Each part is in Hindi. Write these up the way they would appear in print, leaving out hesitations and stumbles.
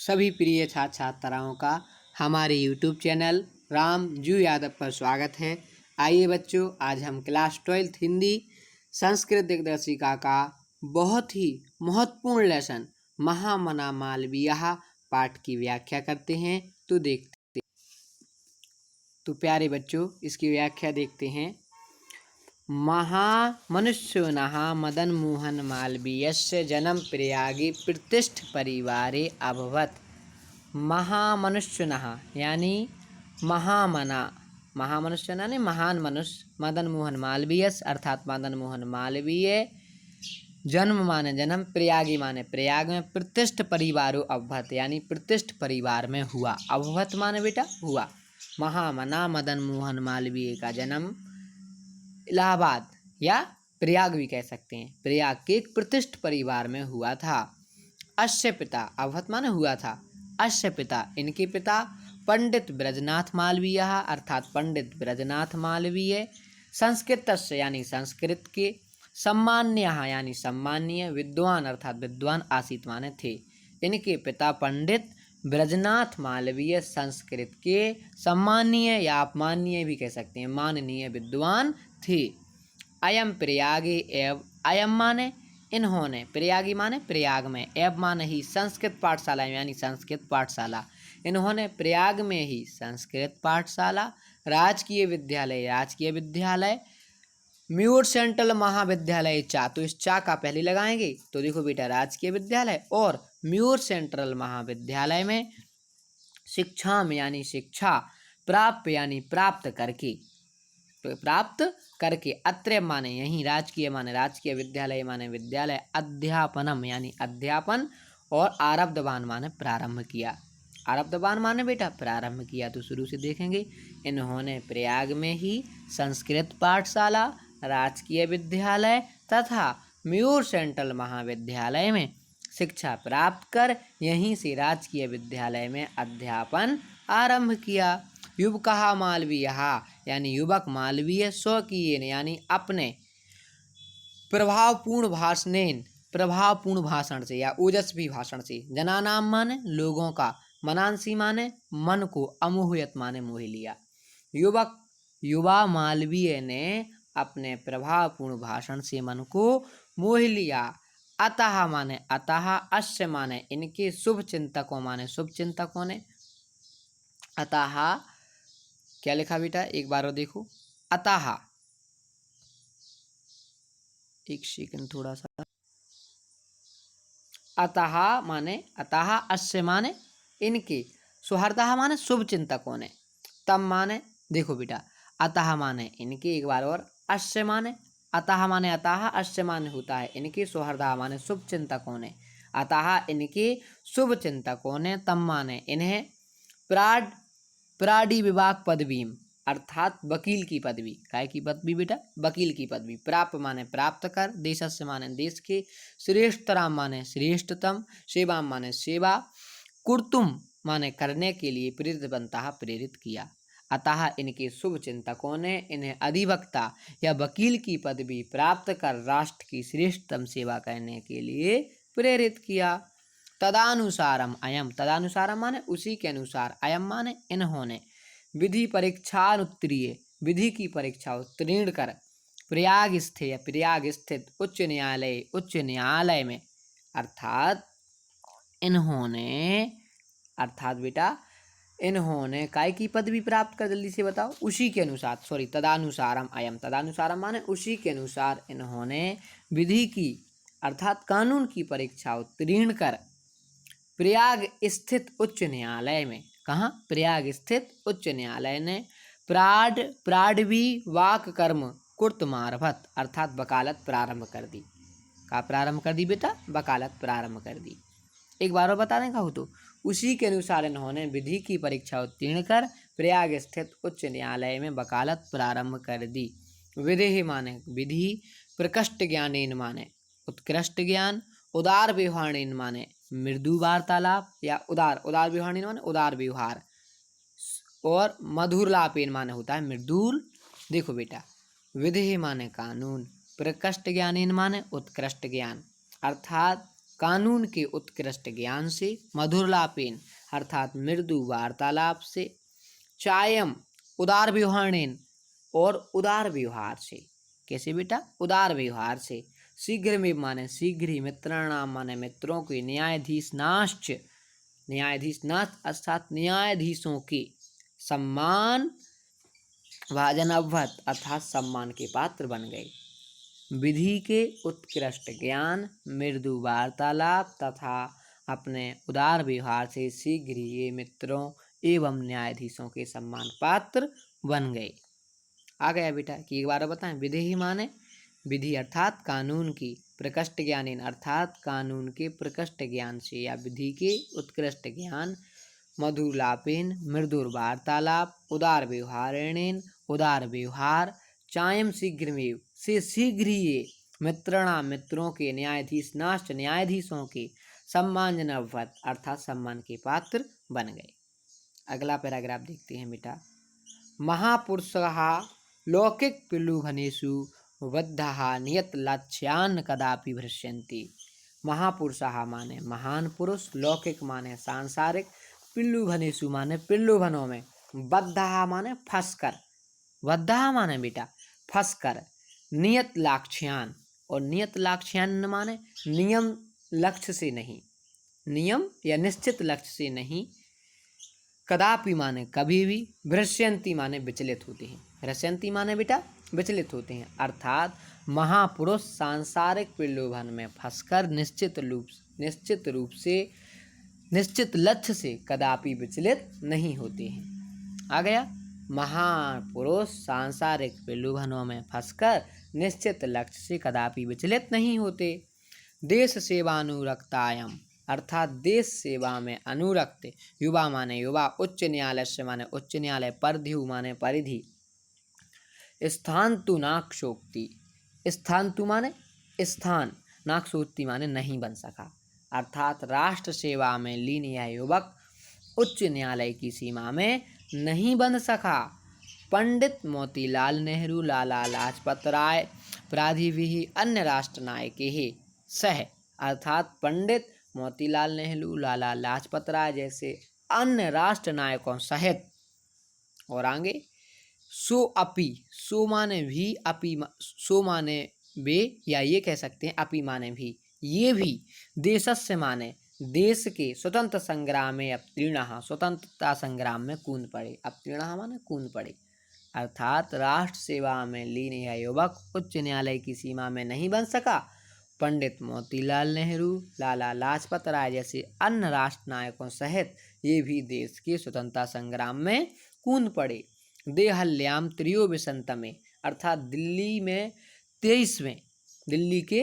सभी प्रिय छात्र छात्राओं का हमारे YouTube चैनल रामजू यादव पर स्वागत है। आइए बच्चों, आज हम क्लास 12 हिंदी संस्कृत दिग्दर्शिका का बहुत ही महत्वपूर्ण लेसन महामना मालवीय पाठ की व्याख्या करते हैं। तो प्यारे बच्चों, इसकी व्याख्या देखते हैं। महामनुष्योनः मदन मोहन मालवीयस्य जन्म प्रयागे प्रतिष्ठ परिवारे अभवत्। महामनुष्योनः यानी महामनुष्य यानी महान मनुष्य, मदन मोहन मालवीयस अर्थात मदन मोहन मालवीय, जन्म माने जन्म, प्रयागी माने प्रयाग में, प्रतिष्ठ परिवारो अभवत यानी प्रतिष्ठ परिवार में हुआ। अभवत माने बेटा हुआ। महामना मदन मोहन मालवीय का जन्म इलाहाबाद या प्रयाग भी कह सकते हैं, प्रयाग के एक प्रतिष्ठ परिवार में हुआ था। अस्य पिता, अभवत माने हुआ था। अस्य पिता इनके पिता पंडित ब्रजनाथ मालवीय अर्थात पंडित ब्रजनाथ मालवीय, संस्कृतस्य यानी संस्कृत के, सम्मान्य यानी सम्मानीय, विद्वान अर्थात विद्वान आसीत माने थे। इनके पिता पंडित ब्रजनाथ मालवीय संस्कृत के सम्मानीय या अपमानीय भी कह सकते हैं, माननीय विद्वान थे। अयम प्रयागे एव, अयम माने इन्होंने, प्रयागी माने प्रयाग में, एव माने ही संस्कृत पाठशाला यानी संस्कृत पाठशाला, इन्होंने प्रयाग में ही संस्कृत पाठशाला, राजकीय विद्यालय, म्यूर सेंट्रल महाविद्यालय चा, तो इस चा का पहले लगाएंगे तो देखो बेटा राजकीय विद्यालय और म्यूर सेंट्रल महाविद्यालय में शिक्षा में यानी शिक्षा, प्राप्त यानी प्राप्त करके, अत्र माने यही, राजकीय माने राजकीय, विद्यालय माने विद्यालय, अध्यापनम यानी अध्यापन, और आरब्धवान माने प्रारंभ किया। आरब्धवान माने बेटा प्रारंभ किया। तो शुरू से देखेंगे। इन्होंने प्रयाग में ही संस्कृत पाठशाला, राजकीय विद्यालय तथा म्यूर सेंट्रल महाविद्यालय में शिक्षा प्राप्त कर यहीं से राजकीय विद्यालय में अध्यापन आरंभ किया। युवकः मालवीयः यानी युवक मालवीय, स्वकीयेन यानी अपने, प्रभावपूर्ण भाषण से या ओजस्वी भाषण से, जनानाम माने लोगों का, मनांसी माने मन को, अमोहयत माने मोह लिया। युवा मालवीय ने अपने प्रभावपूर्ण भाषण से मन को मोह लिया। अतः माने अतः, अस्य माने इनके, शुभ चिंतकों माने शुभ चिंतकों ने। अतः क्या लिखा बेटा, एक बार और देखो। अतः, एक सेकंड थोड़ा सा। अतः माने अतः, अस्य माने इनके, सुहृदः माने शुभ चिंतकों ने, तम माने देखो बेटा, अतः माने इनके, एक बार और, अस्य माने अतः माने अतः, अस्य माने होता है इनके, सुहृदः माने शुभ चिंतकों ने, अतः इनके शुभ चिंतकों ने, तम माने इन्हें, प्राडी विभाग पदवीम अर्थात वकील की पदवी, काय की पदवी बेटा, वकील की पदवी, प्राप्त माने प्राप्त कर, देशस्य माने देश के, श्रेष्ठतराम माने श्रेष्ठतम, सेवा माने सेवा, कुर्तुम माने करने के लिए, प्रेरितवन्तः प्रेरित किया। अतः इनके शुभ चिंतकों ने इन्हें अधिवक्ता या वकील की पदवी प्राप्त कर राष्ट्र की श्रेष्ठतम सेवा करने के लिए प्रेरित किया। तदानुसारम अयम, तदानुसारम माने उसी के अनुसार, अयम माने इन्होंने, विधि परीक्षानुत्तीर्य, विधि की परीक्षा उत्तीर्ण कर, प्रयाग स्थित उच्च न्यायालय में, अर्थात इन्होंने, अर्थात बेटा इन्होंने काय की पदवी प्राप्त कर, जल्दी से बताओ, उसी के अनुसार, सॉरी तदानुसारम अयम, तदानुसारम माने उसी के अनुसार, इन्होंने विधि की अर्थात कानून की परीक्षा उत्तीर्ण कर प्रयाग स्थित उच्च न्यायालय में, कहाँ, प्रयाग स्थित उच्च न्यायालय ने, प्राडवी वाक कर्म कुर्तमारभत अर्थात वकालत प्रारंभ कर दी। का प्रारंभ कर दी बेटा, वकालत प्रारंभ कर दी। एक बार और बताने का हो तो, उसी के अनुसार इन्होंने विधि की परीक्षा उत्तीर्ण कर प्रयाग स्थित उच्च न्यायालय में वकालत प्रारंभ कर दी। विधि माने विधि, प्रकृष्ट ज्ञानेन माने उत्कृष्ट ज्ञान, उदार व्यवहारेण माने मृदु वार्तालाप या उदार व्यवहारेण माने उदार व्यवहार, और मधुरलापेन माने होता है मृदुल। देखो बेटा, विधि माने कानून, प्रकृष्ट ज्ञानेन माने उत्कृष्ट ज्ञान, अर्थात कानून के उत्कृष्ट ज्ञान से, मधुरलापेन अर्थात मृदु वार्तालाप से, चायम उदार व्यवहारेण और उदार व्यवहार से। कैसे बेटा? उदार व्यवहार से। शीघ्र में माने शीघ्र ही, मित्राणाम माने मित्रों के, न्यायाधीशनाश्च न्यायाधीशनाथ अर्थात न्यायाधीशों के, सम्मान भाजन अभवत अर्थात सम्मान के पात्र बन गए। विधि के उत्कृष्ट ज्ञान, मृदु वार्तालाप तथा अपने उदार व्यवहार से शीघ्र ही ये मित्रों एवं न्यायाधीशों के सम्मान पात्र बन गए। आ गया बेटा कि एक बार बताएं। विधि ही माने विधि अर्थात कानून की, प्रकृष्ट ज्ञानेन अर्थात कानून के प्रकृष्ट ज्ञान से या विधि के उत्कृष्ट ज्ञान, मधुरलापेन मृदुर वार्तालाप, उदार व्यवहारेण उदार व्यवहार, चायम शीघ्रमेव से शीघ्र ही मित्रणाम मित्रों के, न्यायाधीशनाश्च न्यायाधीशों के, सम्मानजनवत अर्थात सम्मान के पात्र बन गए। अगला पैराग्राफ देखते हैं बेटा। महापुरुषः लौकिक प्रलोभनेषु बद्धः नियत लक्ष्यान् कदापि भ्रश्यन्ति। महापुरुषः माने महान पुरुष, लौकिक माने सांसारिक, प्रलोभनेषु माने प्रलोभनों में, बद्धः माने फंसकर, बद्धः माने बेटा फंसकर, नियत लक्ष्यान् और नियत लक्ष्यान् माने नियम लक्ष्य से नहीं, नियम या निश्चित लक्ष्य से नहीं, कदापि माने कभी भी, भ्रश्यन्ति माने विचलित होते हैं, भ्रश्यन्ति माने बेटा विचलित होते हैं। अर्थात महापुरुष सांसारिक प्रलोभन में फंसकर निश्चित रूप से निश्चित लक्ष्य से कदापि विचलित नहीं होते हैं। आ गया। महापुरुष सांसारिक प्रलोभनों में फंसकर निश्चित लक्ष्य से कदापि विचलित नहीं होते। देश सेवानुरक्तायम अर्थात देश सेवा में अनुरक्त, युवा माने युवा, उच्च न्यायालय से माने उच्च न्यायालय, परध्यु माने परिधि, स्थान्तु नाक्षोक्ति, स्थान्तु माने स्थान, नाक्षोक्ति माने नहीं बन सका, अर्थात राष्ट्र सेवा में लीन यह युवक उच्च न्यायालय की सीमा में नहीं बन सका। पंडित मोतीलाल नेहरू, लाला लाजपत राय प्राधिभिः अन्य राष्ट्र नायके सह अर्थात पंडित मोतीलाल नेहरू, लाला लाजपत राय जैसे अन्य राष्ट्र नायकों सहित, और आगे सो अपि, सो माने भी, अपि सो माने वे, या ये कह सकते हैं अपि माने भी, ये भी देशस्य माने देश के स्वतंत्र संग्राम में अवतीर्णः स्वतंत्रता संग्राम में कूद पड़े, अवतीर्णः माने कूद पड़े, अर्थात राष्ट्र सेवा में लीन यह युवक उच्च न्यायालय की सीमा में नहीं बन सका। पंडित मोतीलाल नेहरू, लाला लाजपत राय जैसे अन्य राष्ट्र नायकों सहित ये भी देश के स्वतंत्रता संग्राम में कूद पड़े। देहल्याम त्रयोविंशतिमे अर्थात दिल्ली के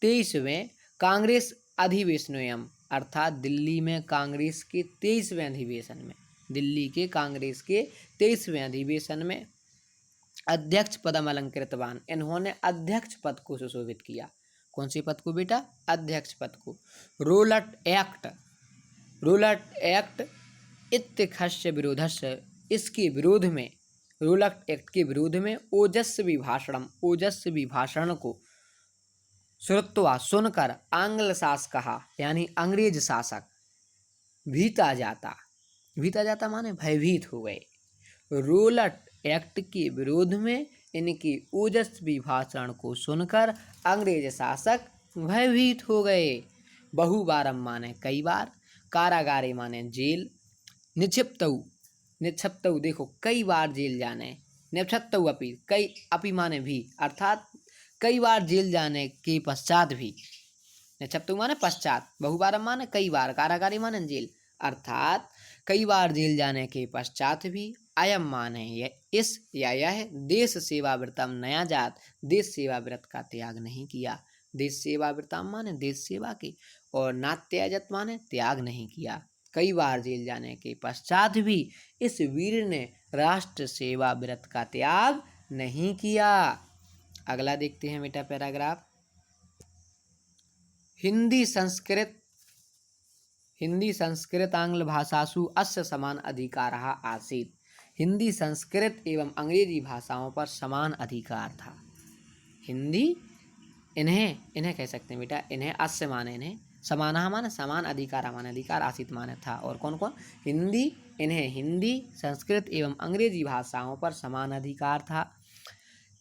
23वें कांग्रेस अधिवेशनोयम अर्थात दिल्ली में कांग्रेस के 23वें अधिवेशन में, दिल्ली के कांग्रेस के 23वें अधिवेशन में अध्यक्ष पदम अलंकृतवान, इन्होंने अध्यक्ष पद को सुशोभित किया। कौन से पद को बेटा? अध्यक्ष पद को। रोलट एक्ट इत्थस्य विरोधस्य, इसके विरोध में, रोलट एक्ट के विरोध में ओजस्वी भाषण को श्रुत्वा सुनकर आंग्ल शासक यानी अंग्रेज शासक भीता जाता माने भयभीत हो गए। रोलट एक्ट के विरोध में इनकी ओजस्वी भाषण को सुनकर अंग्रेज शासक भयभीत हो गए। बहुबारम माने कई बार, कारागारे माने जेल, निक्षिप्तौ देखो कई बार जेल जाने, निक्षिप्तौ अपि कई, अपि माने भी अर्थात कई बार जेल जाने के पश्चात भी, निक्षिप्तौ माने पश्चात, बहुबारम माने कई बार, कारागारे माने जेल, अर्थात कई बार जेल जाने के पश्चात भी, अयम माने इस या यह, देश सेवा व्रतम नया जात, देश सेवा व्रत का त्याग नहीं किया, देश सेवा व्रतम माने देश सेवा के, और नात्यजत माने त्याग नहीं किया। कई बार जेल जाने के पश्चात भी इस वीर ने राष्ट्र सेवा व्रत का त्याग नहीं किया। अगला देखते हैं बेटा पैराग्राफ। हिंदी संस्कृत आंग्ल भाषासु अस्य समान अधिकारः आसीत्। हिंदी संस्कृत एवं अंग्रेजी भाषाओं पर समान अधिकार था। हिंदी इन्हें कह सकते हैं बेटा, इन्हें अस्य माने इन्हें, समानः माने समान, अधिकार माने अधिकार, आसीत माने था। और कौन कौन? हिंदी, इन्हें हिंदी, संस्कृत एवं अंग्रेजी भाषाओं पर समान अधिकार था।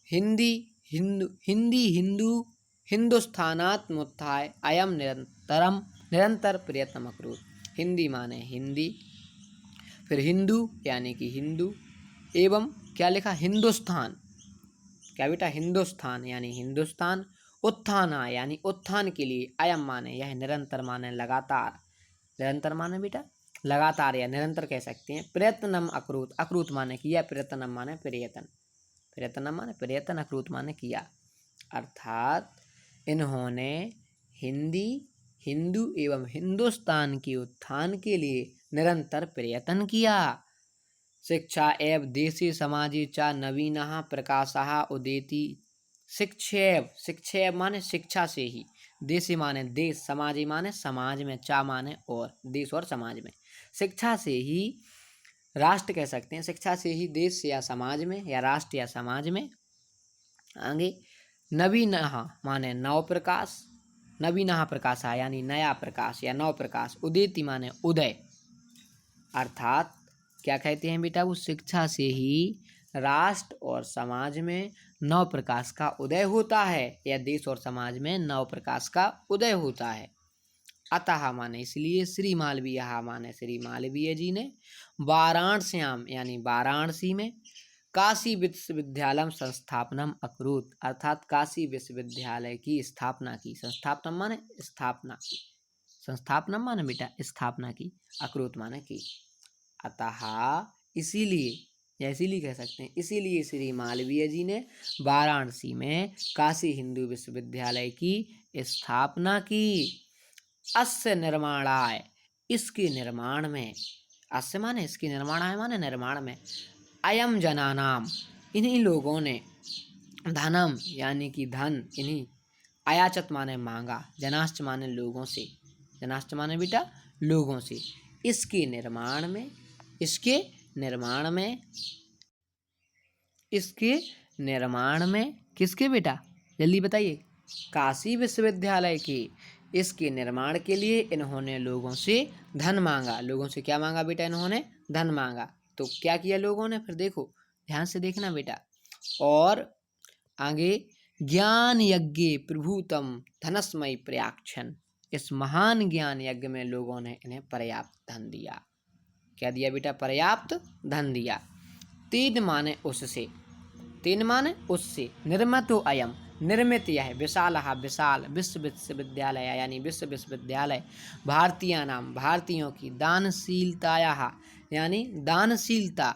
हिंदी हिंदू हिंदुस्थानात्मुत्थाय अयम निरंतर प्रयत्न अकरोत्। हिंदी माने हिंदी, फिर हिंदू यानी कि हिंदू, एवं क्या लिखा? हिंदुस्तान, क्या बेटा? हिंदुस्तान यानी हिंदुस्तान, उत्थाना यानी उत्थान के लिए, अयम माने यह, निरंतर माने लगातार, निरंतर माने बेटा लगातार या निरंतर कह सकते हैं। प्रयत्नम अकरोत्, अकरोत् माने किया, प्रयत्नम माने प्रयत्न, प्रयत्नम माने प्रयत्न, अकरोत् माने किया। अर्थात इन्होंने हिंदी, हिंदू एवं हिंदुस्तान के उत्थान के लिए निरंतर प्रयत्न किया। शिक्षा एव देशे समाजे च नवीनः प्रकाशः उदेति। शिक्षेव, शिक्षेव माने शिक्षा से ही, देशे माने देश, समाजे माने समाज में, चा माने और, देश और समाज में। शिक्षा से ही राष्ट्र कह सकते हैं, शिक्षा से ही देश या समाज में, या राष्ट्र या समाज में। आगे नवीनः माने नव प्रकाश, नवीनः प्रकाशः यानी नया प्रकाश या नव प्रकाश, उदेति माने उदय। अर्थात क्या कहते हैं बेटा? वो शिक्षा से ही राष्ट्र और समाज में नव प्रकाश का उदय होता है, या देश और समाज में नव प्रकाश का उदय होता है। अतः माने इसलिए, श्री मालवीय माने श्री मालवीय जी ने वाराणस्याम यानी वाराणसी में काशी विश्वविद्यालय संस्थापनम अकरोत्, अर्थात काशी विश्वविद्यालय की स्थापना की। संस्थापनम माने स्थापना की, संस्थापनम माने बेटा स्थापना की, अकरोत् माने की। अतः इसीलिए, या इसीलिए कह सकते हैं, इसीलिए श्री मालवीय जी ने वाराणसी में काशी हिंदू विश्वविद्यालय की स्थापना की। अस्य निर्माणाय, इसके निर्माण में, अस्य माने इसके निर्माणाय माने निर्माण में, अयम जनानाम इन्हीं लोगों ने, धनम यानी कि धन, इन्हीं, अयाचत माने मांगा, जनाश्च माने लोगों से, जनाश्च माने बेटा लोगों से, इसके निर्माण में, इसके निर्माण में, इसके निर्माण में, किसके बेटा? जल्दी बताइए। काशी विश्वविद्यालय के, इसके निर्माण के लिए इन्होंने लोगों से धन मांगा। लोगों से क्या मांगा बेटा? इन्होंने धन मांगा। तो क्या किया लोगों ने? फिर देखो, ध्यान से देखना बेटा। और आगे, ज्ञान यज्ञ प्रभुतम धनस्मय प्रयाक्षण, इस महान ज्ञान यज्ञ में लोगों ने इन्हें पर्याप्त धन दिया। क्या दिया बेटा? पर्याप्त धन दिया। तेन माने उससे, तेन माने उससे, निर्मितो अयम निर्मित यह, विशाल विशाल, विश्वविद्यालय यानी विश्व विश्वविद्यालय, भारतीय नाम भारतीयों की, दानशीलताया यानी दानशीलता,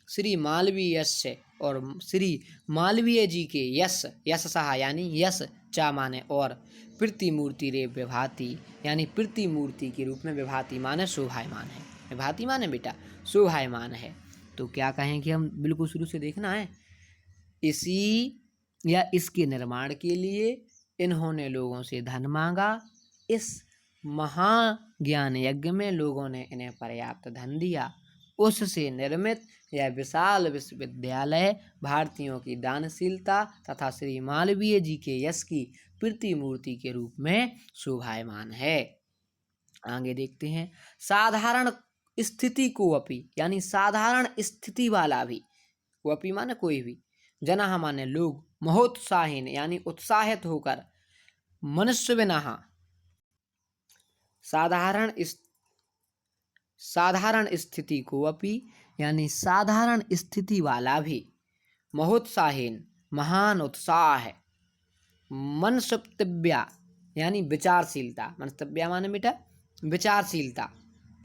श्री मालवीय से, और श्री मालवीय जी के यश, यशसः यानी यश, चा माने और, प्रतिमूर्ति रे विभाति यानी प्रतिमूर्ति के रूप में, विभाति माने शोभायमान है, विभाति माने बेटा शोभायमान है। तो क्या कहें कि हम बिल्कुल शुरू से देखना है। इसी या इसके निर्माण के लिए इन्होंने लोगों से धन मांगा। इस महाज्ञान यज्ञ में लोगों ने इन्हें पर्याप्त धन दिया। उससे निर्मित यह विशाल विश्वविद्यालय भारतीयों की दानशीलता तथा श्री मालवीय जी के यश की प्रतिमूर्ति के रूप में शोभायमान है। आगे देखते हैं। साधारण स्थिति को अपि यानी साधारण स्थिति वाला भी, वो अपि माने कोई भी, जना माने लोग, महोत्साहीन यानी उत्साहित होकर, मनुष्य बिना, साधारण स्थिति को अपि यानी साधारण स्थिति वाला भी, महोत्साहीन महान उत्साह है, मनस्तव्या यानी विचारशीलता, मनस्तव्या माने बेटा विचारशीलता,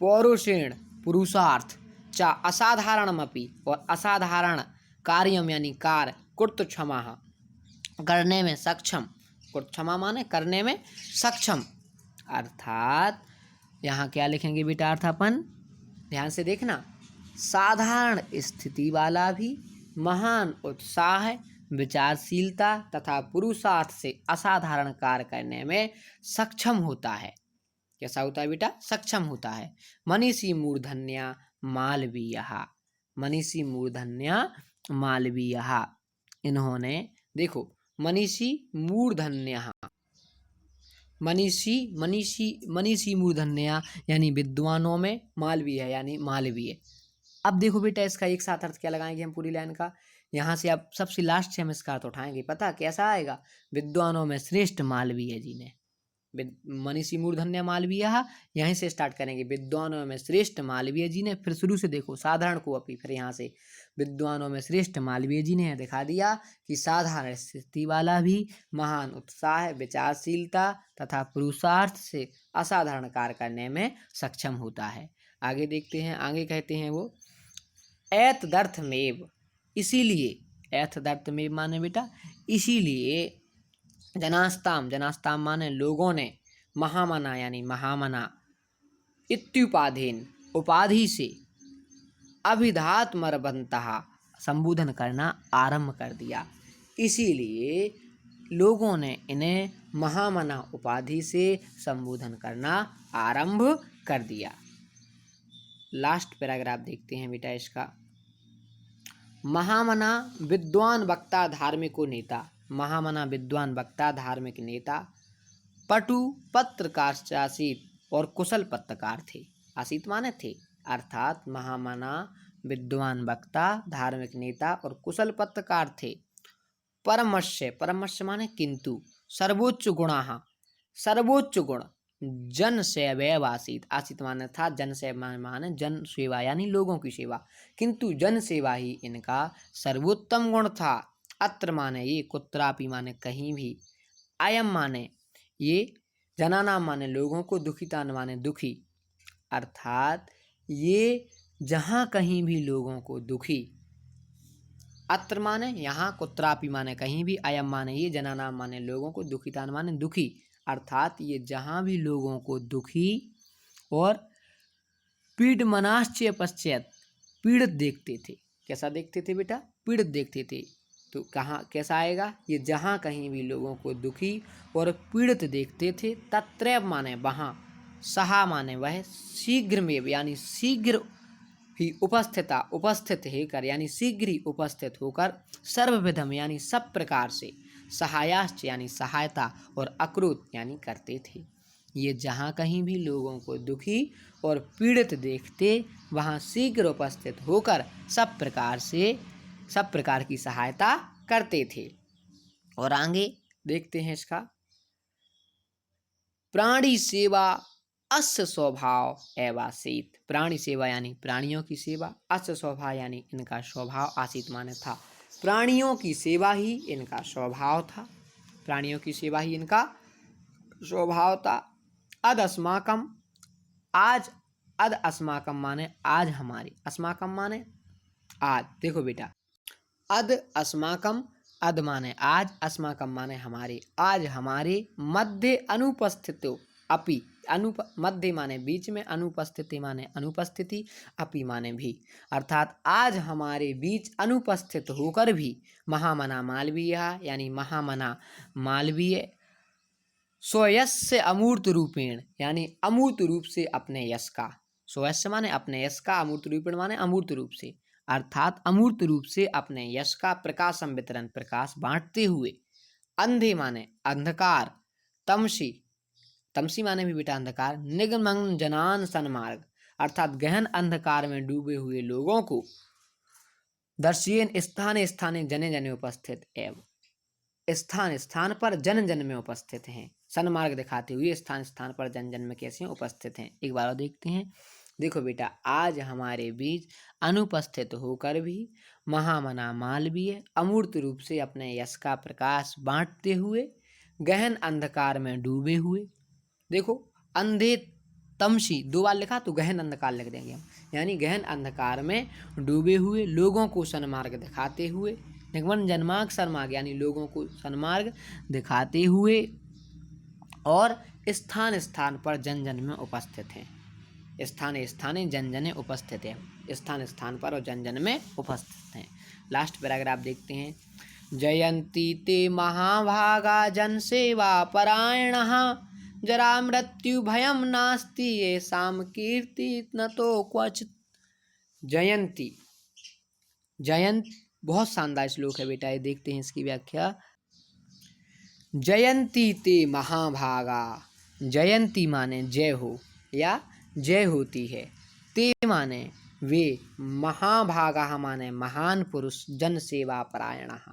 पौरुषेण पुरुषार्थ, चा असाधारणमपि और असाधारण कार्यम यानी कार्य, कुर्त क्षमा करने में सक्षम, कुर्त क्षमा माने करने में सक्षम। अर्थात यहाँ क्या लिखेंगे बेटा? अर्थ अपन ध्यान से देखना। साधारण स्थिति वाला भी महान उत्साह, विचारशीलता तथा पुरुषार्थ से असाधारण कार्य करने में सक्षम होता है। कैसा होता है बेटा? सक्षम होता है। मनीषी मूर्धन्या मालवीयः, मनीषी मूर्धन्या मालवीयः, इन्होंने देखो, मनीषी मूर्धन्यः, मनीषी मनीषी मनीषी मूर्धन्या यानी विद्वानों में, मालवीय है यानी मालवीय। अब देखो बेटा इसका एक साथ अर्थ क्या लगाएंगे हम पूरी लाइन का। यहाँ से अब सबसे लास्ट से हम इसका अर्थ उठाएंगे, पता कैसा आएगा, विद्वानों में श्रेष्ठ मालवीय जी ने। मनीषी मूर्धन्य मालवीय, यहीं से स्टार्ट करेंगे, विद्वानों में श्रेष्ठ मालवीय जी ने। फिर शुरू से देखो साधारण को अपनी, फिर यहाँ से विद्वानों में श्रेष्ठ मालवीय जी ने दिखा दिया कि साधारण स्थिति वाला भी महान उत्साह, विचारशीलता तथा पुरुषार्थ से असाधारण कार्य करने में सक्षम होता है। आगे देखते हैं, आगे कहते हैं वो एतदर्थमेव, इसीलिए, एतदर्थमेव माने बेटा इसीलिए, जनास्ताम, जनास्ताम माने लोगों ने, महामना यानी महामना, इत्युपाधीन उपाधि से, अभिधात्मरबंतः संबोधन करना आरंभ कर दिया। इसीलिए लोगों ने इन्हें महामना उपाधि से संबोधन करना आरंभ कर दिया। लास्ट पैराग्राफ देखते हैं बेटा इसका। महामना विद्वान वक्ता धार्मिको नेता, महामना विद्वान वक्ता धार्मिक नेता, पटु पत्रकार आसीत और कुशल पत्रकार थे। आसीत माने थे, अर्थात महामना विद्वान वक्ता धार्मिक नेता और कुशल पत्रकार थे। परमश्य, परमश्य माने किंतु, सर्वोच्च गुणाः, सर्वोच्च गुण, जन सेवैव आसीत, आसीत माने था, जन सेवा माने जन सेवा यानी लोगों की सेवा, किंतु जन सेवा ही इनका सर्वोत्तम गुण था। अत्र माने ये, कुत्रापि माने कहीं भी, अयम माने ये, जनाना माने लोगों को, दुखिता माने दुखी, अर्थात ये जहाँ कहीं भी लोगों को दुखी, अत्र माने यहाँ, कुत्रापि माने कहीं भी, अयम माने ये, जनाना माने लोगों को, दुखिता माने दुखी, अर्थात ये जहाँ भी लोगों को दुखी और पीडमनाश्चर्य पश्चात पीड़ित देखते थे। कैसा देखते थे बेटा, पीड़ित देखते थे। तो कहाँ कैसा आएगा, ये जहाँ कहीं भी लोगों को दुखी और पीड़ित देखते थे, तत्रैव माने वहाँ, सहा माने वह, शीघ्र में यानी शीघ्र ही, उपस्थिता उपस्थित होकर यानी शीघ्र ही उपस्थित होकर, सर्वविधम यानी सब प्रकार से, सहायाश्च यानी सहायता और अक्रोध यानी करते थे। ये जहाँ कहीं भी लोगों को दुखी और पीड़ित देखते, वहाँ शीघ्र उपस्थित होकर सब प्रकार से, सब प्रकार की सहायता करते थे। और आगे देखते हैं इसका, प्राणी सेवा अस्य स्वभाव एवासीत, प्राणी सेवा यानी प्राणियों की सेवा, अस्य स्वभाव यानी इनका स्वभाव, आसीत माने था, प्राणियों की सेवा ही इनका स्वभाव था, प्राणियों की सेवा ही इनका स्वभाव था। अद अस्माकम, आज, अद अस्माकम माने आज हमारे, अस्माकम माने आज, देखो बेटा, अद अस्माकम, अद माने आज, अस्माकम माने हमारे, आज हमारे, मध्य अनुपस्थितो अपि, मध्य माने बीच में, अनुपस्थिति माने अनुपस्थिति, अपि माने भी, अर्थात आज हमारे बीच अनुपस्थित होकर भी, महामना मालवीय यानी महामना मालवीय, स्वयस्य अमूर्त रूपेण यानी अमूर्त रूप से अपने यश का, स्वयस्य माने अपने यश का, अमूर्त रूपेण माने अमूर्त रूप से, अर्थात अमूर्त रूप से अपने यश का प्रकाशम वितरण, प्रकाश बांटते हुए, अंधे माने अंधकार, तमसी, तमसी माने भी बेटा अंधकार, निगमन जनान सन्मार्ग, अर्थात गहन अंधकार में डूबे हुए लोगों को, दर्शियन स्थाने स्थाने जने जने उपस्थित एवं, स्थान स्थान पर जन जन में उपस्थित हैं, सन्मार्ग दिखाते हुए स्थान स्थान पर जन जन में कैसे उपस्थित हैं। एक बार और देखते हैं, देखो बेटा, आज हमारे बीच अनुपस्थित होकर भी महामना मालवीय अमूर्त रूप से अपने यश का प्रकाश बांटते हुए, गहन अंधकार में डूबे हुए, देखो अंधे तमसी दो बार लिखा तो गहन अंधकार लिख देंगे हम, यानी गहन अंधकार में डूबे हुए लोगों को सन्मार्ग दिखाते हुए, निगमन जन्मार्ग सन्मार्ग यानी लोगों को सन्मार्ग दिखाते हुए, और स्थान स्थान पर जन जन में उपस्थित हैं, स्थाने स्थाने जन जने उपस्थित हैं, स्थान स्थान पर और जन जन में उपस्थित हैं। लास्ट पैराग्राफ देखते हैं, जयंती ते महाभागा जन सेवा परायणः, जरा मृत्यु भयम नास्ति ये साम कीर्ति न तो क्वचित। जयंती, जयंत बहुत शानदार श्लोक है बेटा, ये देखते हैं इसकी व्याख्या। जयंती ते महाभागा, जयंती माने जय हो या जय होती है। ते माने वे, महाभागा माने महान पुरुष, जन सेवा परायणः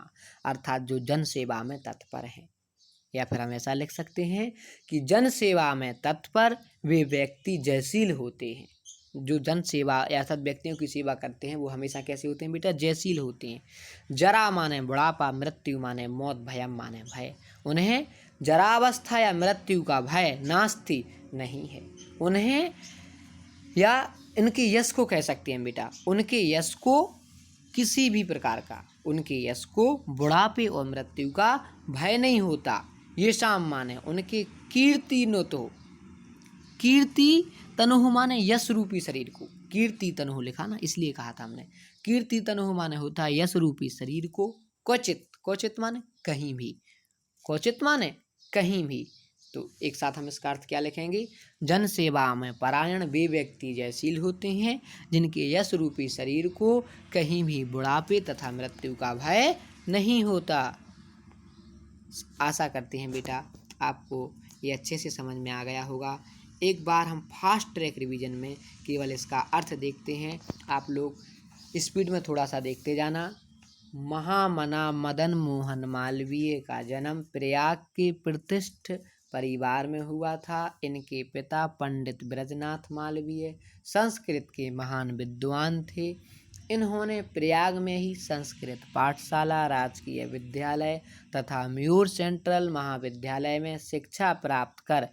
अर्थात जो जन सेवा में तत्पर हैं। या फिर हम ऐसा लिख सकते हैं कि जन सेवा में तत्पर वे व्यक्ति जयशील होते हैं। जो जन सेवा या सब व्यक्तियों की सेवा करते हैं वो हमेशा कैसे होते हैं बेटा? जयशील होते हैं। जरा माने बुढ़ापा, मृत्यु माने मौत, भयम माने भय। उन्हें जरावस्था या मृत्यु का भय नास्ति नहीं है। उन्हें या इनके यश को कह सकते हैं बेटा, उनके यश को किसी भी प्रकार का, उनके यश को बुढ़ापे और मृत्यु का भय नहीं होता। ये शाम माने उनके कीर्ति न तो, कीर्ति तनुह माने यश रूपी शरीर को, कीर्ति तनुह लिखा ना इसलिए कहा था हमने। कीर्ति तनुह माने होता है यश रूपी शरीर को, क्वचित, क्वचित माने कहीं भी, क्वचित माने कहीं भी। तो एक साथ हम इसका अर्थ क्या लिखेंगे? जन सेवा में परायण वे व्यक्ति जयशील होते हैं जिनके यश रूपी शरीर को कहीं भी बुढ़ापे तथा मृत्यु का भय नहीं होता। आशा करते हैं बेटा आपको ये अच्छे से समझ में आ गया होगा। एक बार हम फास्ट ट्रैक रिवीजन में केवल इसका अर्थ देखते हैं, आप लोग स्पीड में थोड़ा सा देखते जाना। महामना मदन मोहन मालवीय का जन्म प्रयाग के प्रतिष्ठ परिवार में हुआ था। इनके पिता पंडित ब्रजनाथ मालवीय संस्कृत के महान विद्वान थे। इन्होंने प्रयाग में ही संस्कृत पाठशाला, राजकीय विद्यालय तथा म्यूर सेंट्रल महाविद्यालय में शिक्षा प्राप्त कर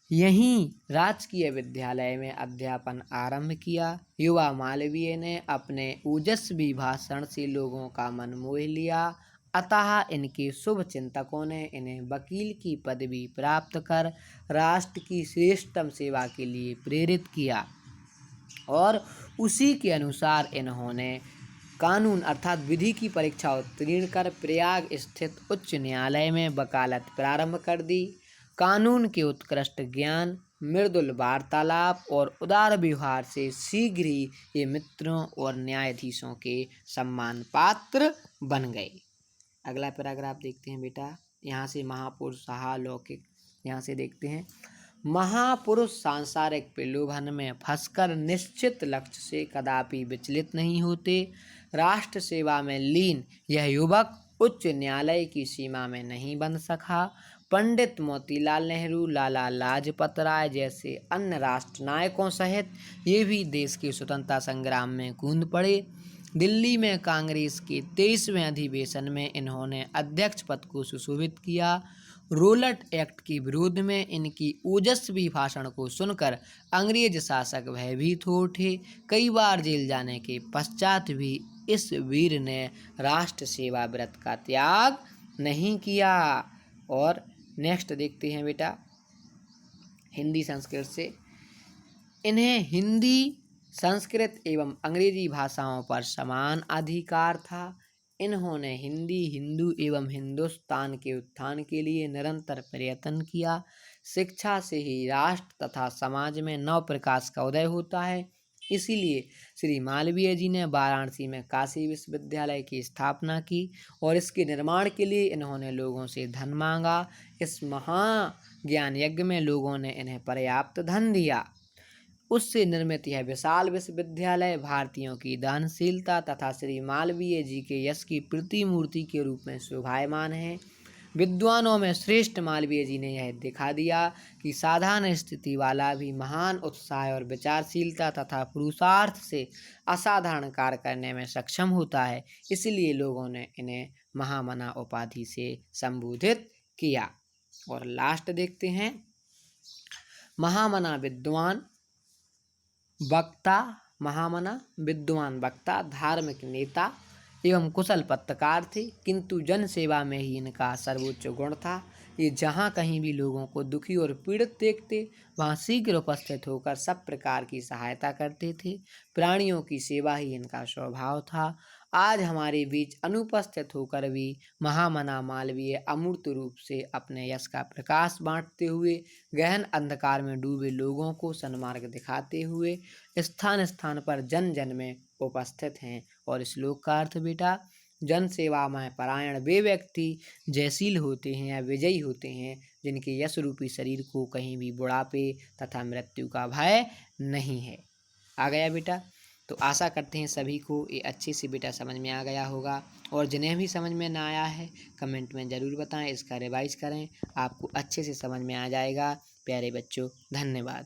यहीं राजकीय विद्यालय में अध्यापन आरंभ किया। युवा मालवीय ने अपने ओजस्वी भाषण से लोगों का मन मोह लिया, अतः इनके शुभ चिंतकों ने इन्हें वकील की पदवी प्राप्त कर राष्ट्र की श्रेष्ठतम सेवा के लिए प्रेरित किया और उसी के अनुसार इन्होंने कानून अर्थात विधि की परीक्षा उत्तीर्ण कर प्रयाग स्थित उच्च न्यायालय में वकालत प्रारंभ कर दी। कानून के उत्कृष्ट ज्ञान, मृदुल वार्तालाप और उदार व्यवहार से शीघ्र ही ये मित्रों और न्यायाधीशों के सम्मान पात्र बन गए। अगला पैराग्राफ देखते हैं बेटा, यहाँ से महापुरुष लौकिक, यहाँ से देखते हैं। महापुरुष सांसारिक प्रलोभन में फंसकर निश्चित लक्ष्य से कदापि विचलित नहीं होते। राष्ट्र सेवा में लीन यह युवक उच्च न्यायालय की सीमा में नहीं बन सका। पंडित मोतीलाल नेहरू, लाला लाजपत राय जैसे अन्य राष्ट्र नायकों सहित ये भी देश के स्वतंत्रता संग्राम में कूद पड़े। दिल्ली में कांग्रेस के 23वें अधिवेशन में इन्होंने अध्यक्ष पद को सुशोभित किया। रोलट एक्ट के विरोध में इनकी ओजस्वी भाषण को सुनकर अंग्रेज शासक भयभीत हो उठे। कई बार जेल जाने के पश्चात भी इस वीर ने राष्ट्र सेवा व्रत का त्याग नहीं किया। और नेक्स्ट देखते हैं बेटा हिंदी संस्कृत से। इन्हें हिंदी, संस्कृत एवं अंग्रेजी भाषाओं पर समान अधिकार था। इन्होंने हिंदी, हिंदू एवं हिंदुस्तान के उत्थान के लिए निरंतर प्रयत्न किया। शिक्षा से ही राष्ट्र तथा समाज में नव प्रकाश का उदय होता है। इसीलिए श्री मालवीय जी ने वाराणसी में काशी विश्वविद्यालय की स्थापना की और इसके निर्माण के लिए इन्होंने लोगों से धन मांगा। इस महाज्ञान यज्ञ में लोगों ने इन्हें पर्याप्त धन दिया। उससे निर्मित यह विशाल विश्वविद्यालय भारतीयों की दानशीलता तथा श्री मालवीय जी के यश की प्रतिमूर्ति के रूप में शोभायमान है। विद्वानों में श्रेष्ठ मालवीय जी ने यह दिखा दिया कि साधारण स्थिति वाला भी महान उत्साह और विचारशीलता तथा पुरुषार्थ से असाधारण कार्य करने में सक्षम होता है। इसलिए लोगों ने इन्हें महामना उपाधि से संबोधित किया। और लास्ट देखते हैं, महामना विद्वान वक्ता, महामना विद्वान वक्ता, धार्मिक नेता एवं कुशल पत्रकार थे, किंतु जन सेवा में ही इनका सर्वोच्च गुण था। ये जहाँ कहीं भी लोगों को दुखी और पीड़ित देखते वहाँ शीघ्र उपस्थित होकर सब प्रकार की सहायता करते थे। प्राणियों की सेवा ही इनका स्वभाव था। आज हमारे बीच अनुपस्थित होकर भी महामना मालवीय अमूर्त रूप से अपने यश का प्रकाश बांटते हुए गहन अंधकार में डूबे लोगों को सन्मार्ग दिखाते हुए स्थान स्थान पर जन जन में उपस्थित हैं। और श्लोक का अर्थ बेटा, जन सेवा में परायण वे व्यक्ति जयशील होते हैं या विजयी होते हैं जिनके यश रूपी शरीर को कहीं भी बुढ़ापे तथा मृत्यु का भय नहीं है। आ गया बेटा? तो आशा करते हैं सभी को ये अच्छे से बेटा समझ में आ गया होगा, और जिन्हें भी समझ में ना आया है कमेंट में ज़रूर बताएं, इसका रिवाइज करें, आपको अच्छे से समझ में आ जाएगा। प्यारे बच्चों, धन्यवाद।